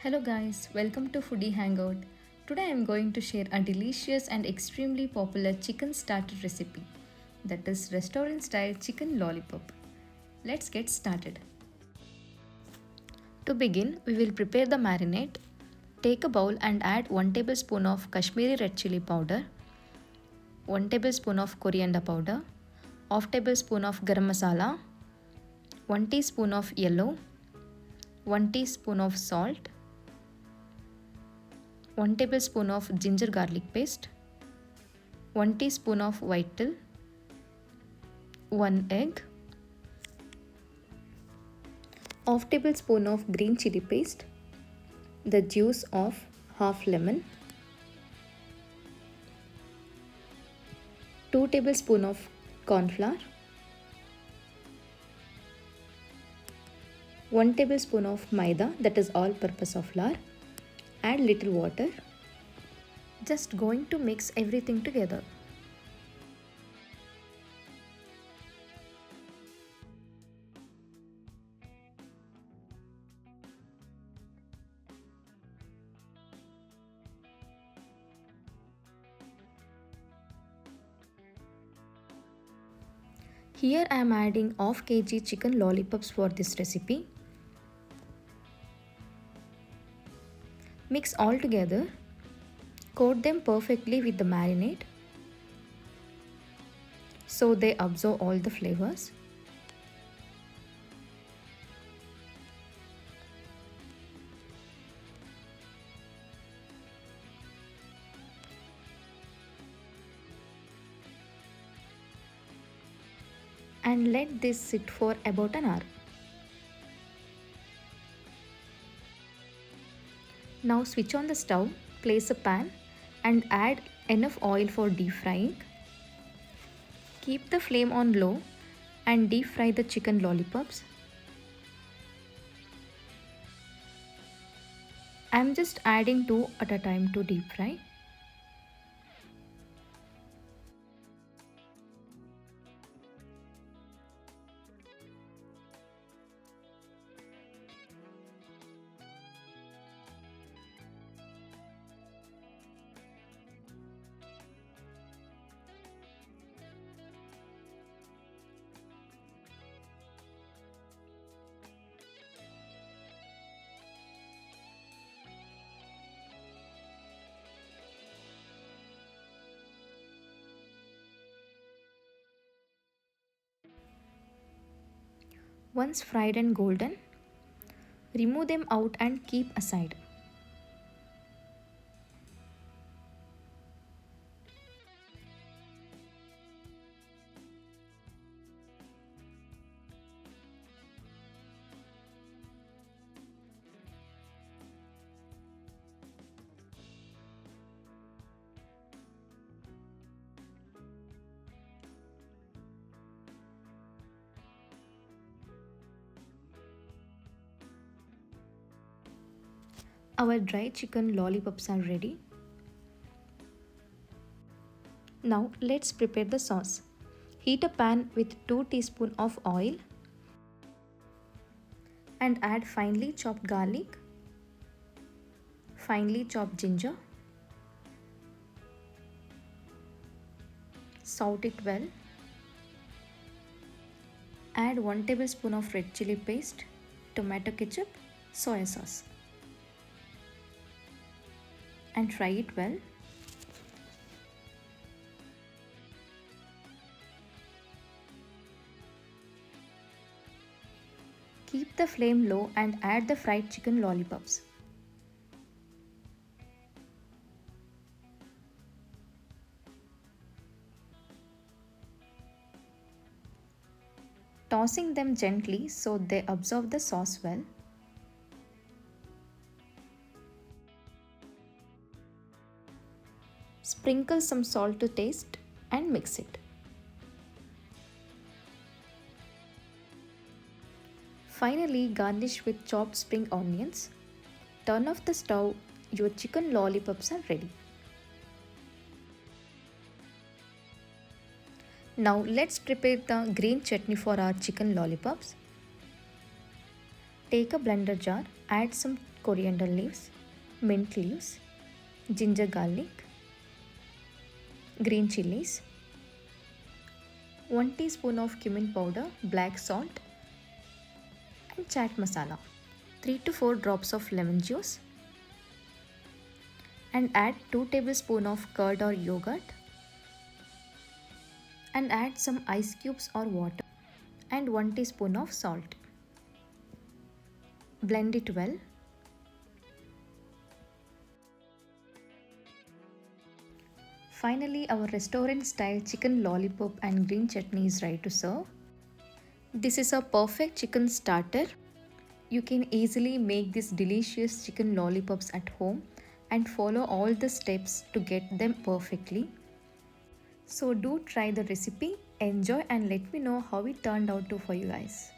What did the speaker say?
Hello guys, welcome to Foodie Hangout. Today I am going to share a delicious and extremely popular chicken starter recipe, that is restaurant style chicken lollipop. Let's get started. To begin, we will prepare the marinade. Take a bowl and add 1 tablespoon of Kashmiri red chili powder, 1 tablespoon of coriander powder, half tablespoon of garam masala, 1 teaspoon of yellow, 1 teaspoon of salt, 1 tablespoon of ginger garlic paste, 1 teaspoon of white till, 1 egg, half tablespoon of green chili paste, the juice of half lemon, 2 tablespoon of corn flour, 1 tablespoon of maida, that is all purpose of flour. Add little water. Just going to mix everything together. Here I am adding half kg chicken lollipops for this recipe. Mix all together. Coat them perfectly with the marinade so they absorb all the flavors. And let this sit for about an hour. Now switch on the stove, place a pan and add enough oil for deep frying. Keep the flame on low and deep fry the chicken lollipops. I am just adding 2 at a time to deep fry. Once fried and golden, remove them out and keep aside. Our dry chicken lollipops are ready. Now let's prepare the sauce. Heat a pan with 2 teaspoons of oil and add finely chopped garlic, finely chopped ginger. Saute it well. Add 1 tablespoon of red chili paste, tomato ketchup, soy sauce and fry it well. Keep the flame low and add the fried chicken lollipops. Tossing them gently so they absorb the sauce well. Sprinkle some salt to taste and mix it. Finally, garnish with chopped spring onions. Turn off the stove. Your chicken lollipops are ready. Now let's prepare the green chutney for our chicken lollipops. Take a blender jar, add some coriander leaves, mint leaves, ginger garlic, green chilies, 1 teaspoon of cumin powder, black salt and chaat masala, 3 to 4 drops of lemon juice, and add 2 tablespoons of curd or yogurt, and add some ice cubes or water and 1 teaspoon of salt. Blend it well. Finally, our restaurant style chicken lollipop and green chutney is ready to serve. This is a perfect chicken starter. You can easily make these delicious chicken lollipops at home and follow all the steps to get them perfectly. So do try the recipe, enjoy and let me know how it turned out for you guys.